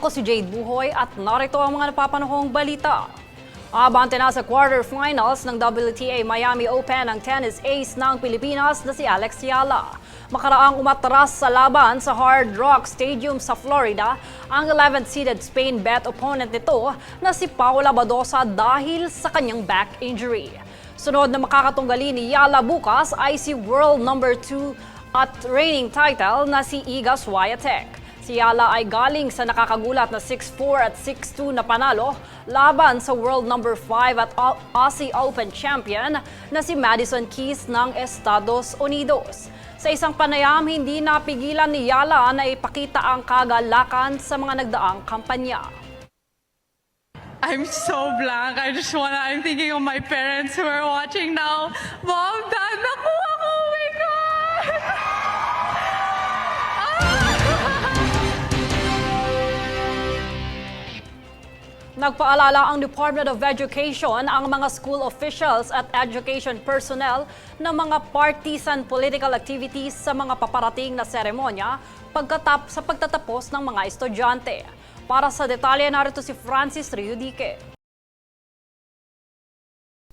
Ako si Jade Buhoy at narito ang mga napapanahong balita. Abante na sa quarterfinals ng WTA Miami Open ang tennis ace ng Pilipinas na si Alex Yala. Makaraang umatras sa laban sa Hard Rock Stadium sa Florida ang 11th seeded Spain bet opponent nito na si Paula Badosa dahil sa kanyang back injury. Sunod na makakatunggali ni Yala bukas ay si world number 2 at reigning title na si Iga Swiatek. Si Yala ay galing sa nakakagulat na 6-4 at 6-2 na panalo laban sa world number 5 at Aussie Open champion na si Madison Keys ng Estados Unidos. Sa isang panayam, hindi napigilan ni Yala na ipakita ang kagalakan sa mga nagdaang kampanya. I'm so blank. I'm thinking of my parents who are watching now. Mom, Dad, nakuha ko! Oh my God! Nagpaalala ang Department of Education ang mga school officials at education personnel na mga partisan political activities sa mga paparating na seremonya sa pagtatapos ng mga estudyante. Para sa detalye, narito si Francis Riudique.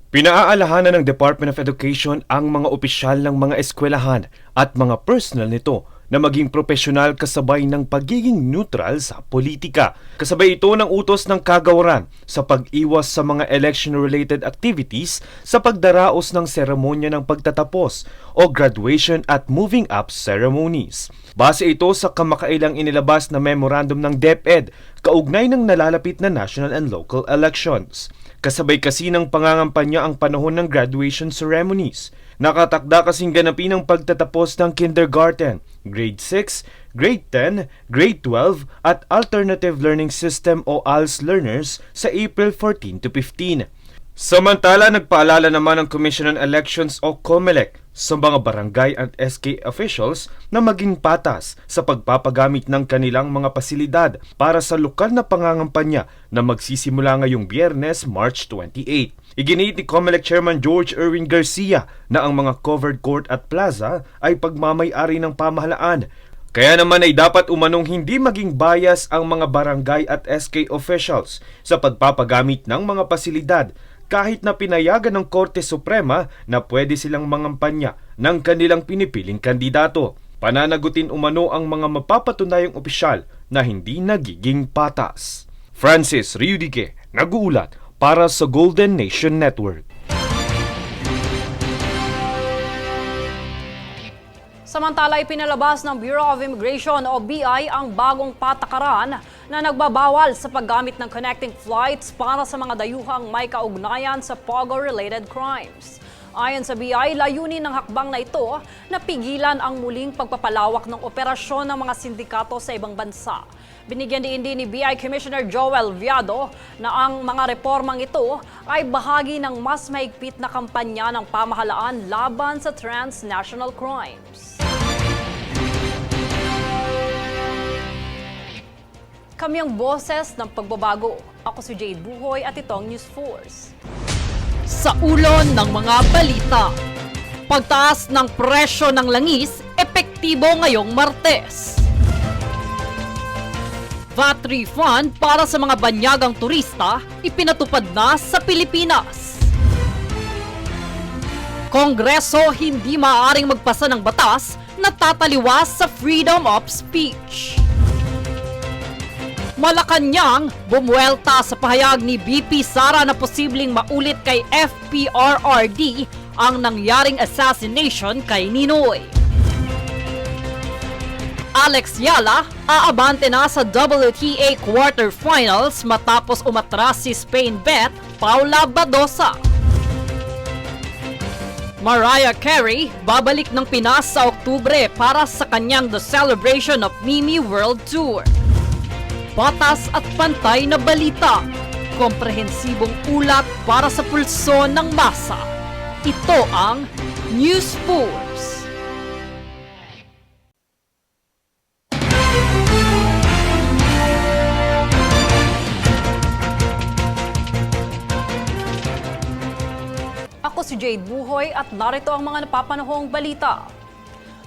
Pinaaalahanan ng Department of Education ang mga opisyal ng mga eskwelahan at mga personnel nito na maging profesional kasabay ng pagiging neutral sa politika. Kasabay ito ng utos ng kagawaran sa pag-iwas sa mga election-related activities sa pagdaraos ng seremonya ng pagtatapos o graduation at moving up ceremonies. Base ito sa kamakailang inilabas na memorandum ng DepEd kaugnay ng nalalapit na national and local elections. Kasabay kasi ng pangangampanya ang panahon ng graduation ceremonies. Nakatakda kasing ganapin ang pagtatapos ng kindergarten, grade 6, grade 10, grade 12 at Alternative Learning System o ALS learners sa April 14 to 15. Samantala, nagpaalala naman ang Commission on Elections o COMELEC sa mga barangay at SK officials na maging patas sa pagpapagamit ng kanilang mga pasilidad para sa lokal na pangangampanya na magsisimula ngayong Biyernes, March 28. Iginiit ni COMELEC Chairman George Erwin Garcia na ang mga covered court at plaza ay pagmamay-ari ng pamahalaan. Kaya naman ay dapat umanong hindi maging bias ang mga barangay at SK officials sa pagpapagamit ng mga pasilidad kahit na pinayagan ng Korte Suprema na pwede silang mangampanya ng kanilang pinipiling kandidato. Pananagutin umano ang mga mapapatunayang opisyal na hindi nagiging patas. Francis Riudique, nag-uulat para sa Golden Nation Network. Samantala, ipinalabas ng Bureau of Immigration o BI ang bagong patakaran na nagbabawal sa paggamit ng connecting flights para sa mga dayuhang may kaugnayan sa POGO-related crimes. Ayon sa BI, layunin ng hakbang na ito na pigilan ang muling pagpapalawak ng operasyon ng mga sindikato sa ibang bansa. Binigyan din ni BI Commissioner Joel Viado na ang mga reformang ito ay bahagi ng mas mahigpit na kampanya ng pamahalaan laban sa transnational crimes. Kami ang boses ng pagbabago. Ako si Jade Buhoy at itong News Force. Sa ulo ng mga balita, pagtaas ng presyo ng langis, epektibo ngayong Martes. VAT refund para sa mga banyagang turista, ipinatupad na sa Pilipinas. Kongreso hindi maaaring magpasa ng batas na tataliwas sa freedom of speech. Malacanang, bumuelta sa pahayag ni BP Sara na posibleng maulit kay FPRRD ang nangyaring assassination kay Ninoy. Alex Yala, aabante na sa WTA quarterfinals matapos umatras si Spain bet Paula Badosa. Mariah Carey, babalik ng Pinas sa Oktubre para sa kanyang The Celebration of Mimi World Tour. Patas at pantay na balita, komprehensibong ulat para sa pulso ng masa. Ito ang News Force. Ako si Jade Buhoy at narito ang mga napapanahong balita.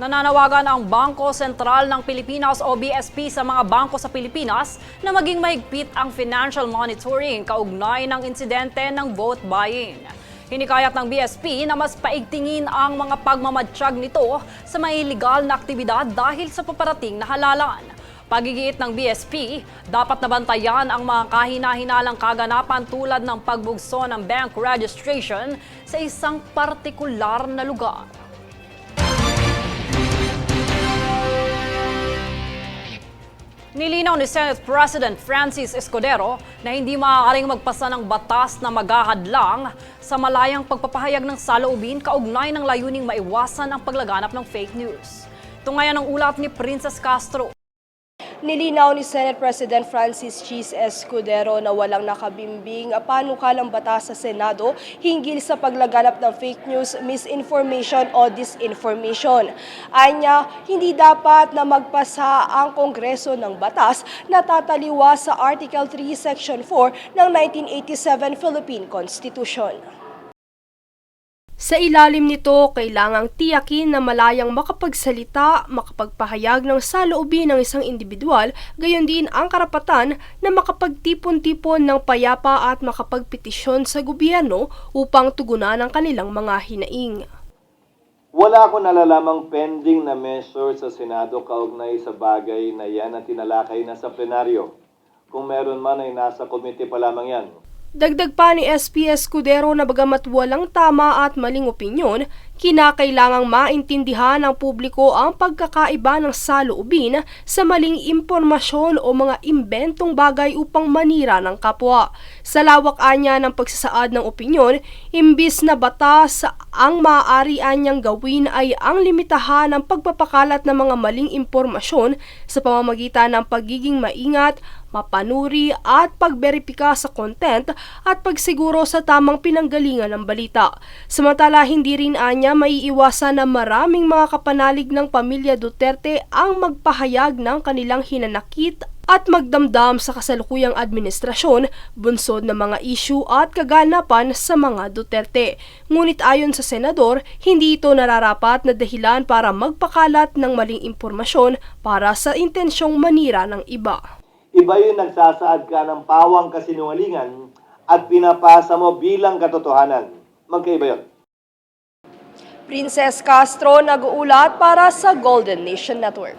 Nananawagan ang Bangko Sentral ng Pilipinas o BSP sa mga bangko sa Pilipinas na maging mahigpit ang financial monitoring kaugnay ng insidente ng vote buying. Hinikayat ng BSP na mas paigtingin ang mga pagmamatsyag nito sa mga illegal na aktibidad dahil sa paparating na halalan. Pagigiit ng BSP, dapat nabantayan ang mga kahina-hinalang kaganapan tulad ng pagbugso ng bank registration sa isang partikular na lugar. Nilinaw ni Senate President Francis Escudero na hindi maaaring magpasa ng batas na maghahadlang sa malayang pagpapahayag ng saloobin kaugnay ng layuning maiwasan ang paglaganap ng fake news. Ito ngayon ang ulat ni Princess Castro. Nilinaw ni Senate President Francis Chis Escudero na walang nakabimbing panukalang batas sa Senado hinggil sa paglaganap ng fake news, misinformation o disinformation. Anya, hindi dapat na magpasa ang Kongreso ng batas na tataliwa sa Article 3, Section 4 ng 1987 Philippine Constitution. Sa ilalim nito, kailangang tiyakin na malayang makapagsalita, makapagpahayag ng saloobin ng isang individual, gayon din ang karapatan na makapagtipon-tipon ng payapa at makapagpetisyon sa gobyerno upang tugunan ang kanilang mga hinaing. Wala akong nalalamang pending na measure sa Senado kaugnay sa bagay na yan at tinalakay na sa plenaryo. Kung meron man ay nasa komite pa lamang yan. Dagdag pa ni SP Escudero na bagamat walang tama at maling opinyon, kinakailangang maintindihan ng publiko ang pagkakaiba ng saloobin sa maling impormasyon o mga imbentong bagay upang manira ng kapwa. Sa lawak anya ng pagsasaad ng opinyon, imbis na batas ang maaari anyang gawin ay ang limitahan ng pagpapakalat ng mga maling impormasyon sa pamamagitan ng pagiging maingat, mapanuri at pagberipika sa content at pagsiguro sa tamang pinanggalingan ng balita. Samantala, hindi rin anya maiiwasan na maraming mga kapanalig ng pamilya Duterte ang magpahayag ng kanilang hinanakit at magdamdam sa kasalukuyang administrasyon, bunsod ng mga issue at kaganapan sa mga Duterte. Ngunit ayon sa senador, hindi ito nararapat na dahilan para magpakalat ng maling impormasyon para sa intensyong manira ng iba. Iba yung nagsasaad ka ng pawang kasinungalingan at pinapasa mo bilang katotohanan. Magkaiba yun. Princess Castro nag-uulat para sa Golden Nation Network.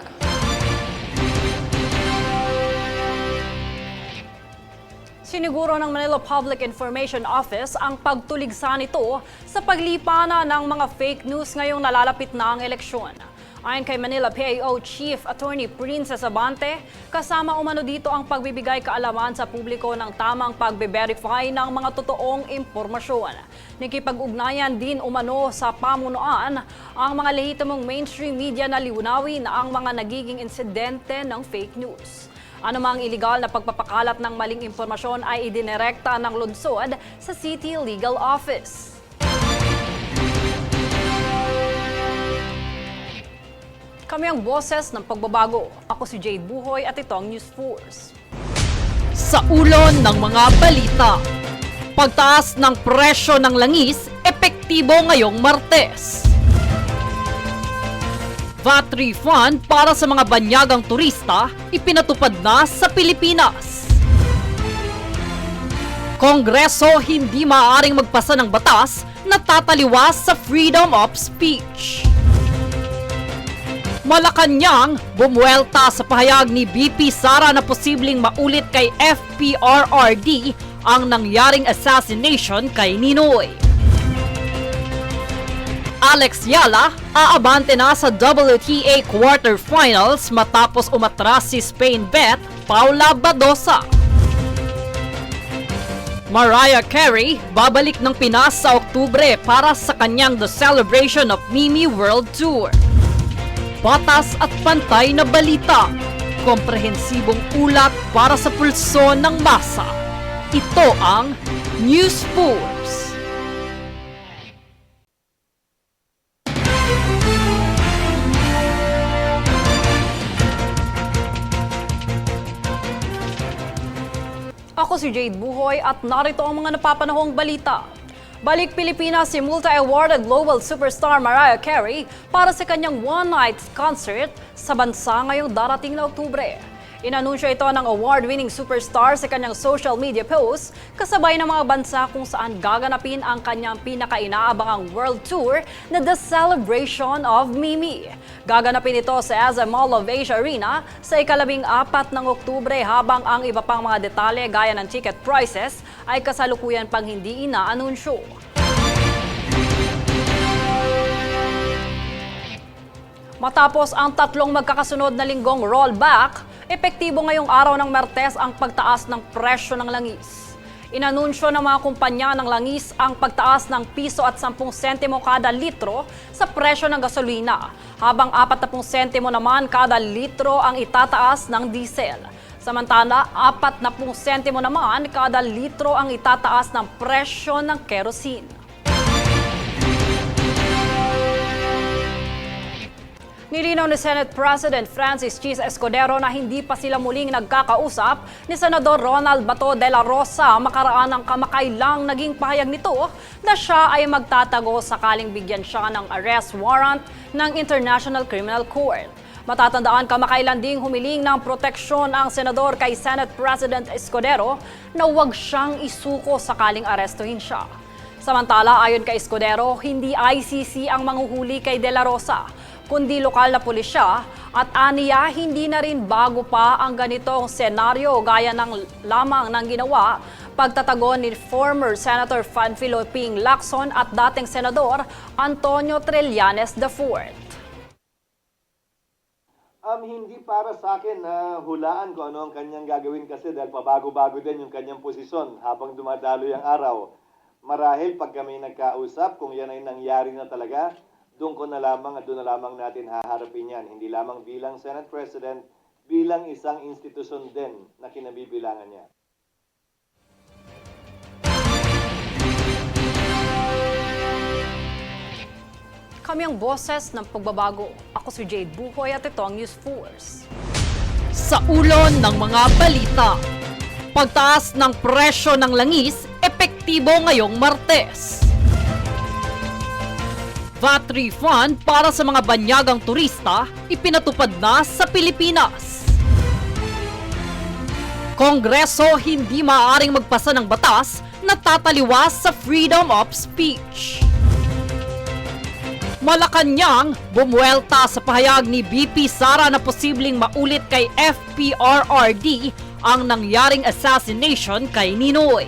Siniguro ng Manila Public Information Office ang pagtuligsa nito sa paglipana ng mga fake news ngayong nalalapit na ang eleksyon. Ayon kay Manila PAO Chief Attorney Princess Abante, kasama umano dito ang pagbibigay kaalaman sa publiko ng tamang pagbe-verify ng mga totoong impormasyon. Nakipag-ugnayan din umano sa pamunuan ang mga lehitimong mainstream media na liunawin ang mga nagiging insidente ng fake news. Anumang iligal na pagpapakalat ng maling impormasyon ay idinerekta ng lungsod sa City Legal Office. Kami ang boses ng pagbabago. Ako si Jade Buhoy at ito ang News Force. Sa ulo ng mga balita, pagtaas ng presyo ng langis, epektibo ngayong Martes. VAT refund para sa mga banyagang turista, ipinatupad na sa Pilipinas. Kongreso hindi maaaring magpasa ng batas na tataliwas sa freedom of speech. Malacanang, bumuelta sa pahayag ni BP Sara na posibleng maulit kay FPRRD ang nangyaring assassination kay Ninoy. Alex Yala, aabante na sa WTA quarterfinals matapos umatras si Spain bet Paula Badosa. Mariah Carey, babalik ng Pinas sa Oktubre para sa kanyang The Celebration of Mimi World Tour. Patas at pantay na balita, komprehensibong ulat para sa pulso ng masa. Ito ang News Force. Ako si Jade Buhoy at narito ang mga napapanahong balita. Balik Pilipinas si multi-awarded global superstar Mariah Carey para sa kanyang one-night concert sa bansa ngayong darating na Oktubre. Inanunsyo ito ng award-winning superstar sa kanyang social media post kasabay ng mga bansa kung saan gaganapin ang kanyang pinaka-inaabangang world tour na The Celebration of Mimi. Gaganapin ito sa SM Mall of Asia Arena sa ika-14 ng Oktubre habang ang iba pang mga detalye gaya ng ticket prices ay kasalukuyan pang hindi inaanunsyo. Matapos ang tatlong magkakasunod na linggong rollback, epektibo ngayong araw ng Martes ang pagtaas ng presyo ng langis. Inanunsyo ng mga kumpanya ng langis ang pagtaas ng piso at 10 sentimo kada litro sa presyo ng gasolina, habang 40 sentimo naman kada litro ang itataas ng diesel. Samantala, 40 sentimo naman kada litro ang itataas ng presyo ng kerosene. Nilinaw ni Senate President Francis Chis Escudero na hindi pa sila muling nagkakausap ni Senador Ronald Bato de la Rosa makaraan ng kamakailang naging pahayag nito na siya ay magtatago sakaling bigyan siya ng arrest warrant ng International Criminal Court. Matatandaan kamakailan ding humiling ng proteksyon ang senador kay Senate President Escudero na huwag siyang isuko sakaling arestuhin siya. Samantala, ayon kay Escudero, hindi ICC ang manghuhuli kay De La Rosa, kundi lokal na pulisya, at aniya hindi na rin bago pa ang ganitong senaryo gaya ng lamang ng ginawa pagtatago ni former Senator Panfilo Ping Lacson at dating Senador Antonio Trillanes IV. Hindi para sa akin na hulaan kung ano ang kanyang gagawin kasi dahil pabago-bago din yung kanyang posisyon habang dumadalo yung araw. Marahil pag kami nagkausap, kung yan ay nangyari na talaga, doon ko na lamang at doon na lamang natin haharapin yan. Hindi lamang bilang Senate President, bilang isang institusyon din na kinabibilangan niya. Kami ang boses ng pagbabago. Ako si Jade Buhoy at ito ang News Force. Sa ulo ng mga balita, pagtaas ng presyo ng langis, epektibo ngayong Martes. VAT refund para sa mga banyagang turista, ipinatupad na sa Pilipinas. Kongreso hindi maaaring magpasa ng batas na tataliwas sa freedom of speech. Malacanang, bumuelta sa pahayag ni BP Sara na posibleng maulit kay FPRRD ang nangyaring assassination kay Ninoy.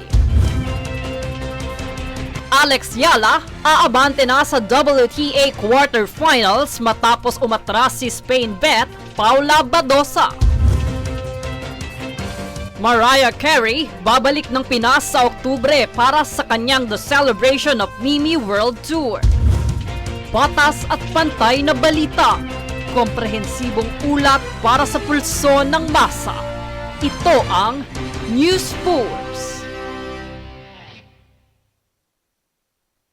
Alex Yala, aabante na sa WTA quarterfinals matapos umatras si Spain bet Paula Badosa. Mariah Carey, babalik ng Pinas sa Oktubre para sa kanyang The Celebration of Mimi World Tour. Patas at pantay na balita, komprehensibong ulat para sa pulso ng masa. Ito ang News 4.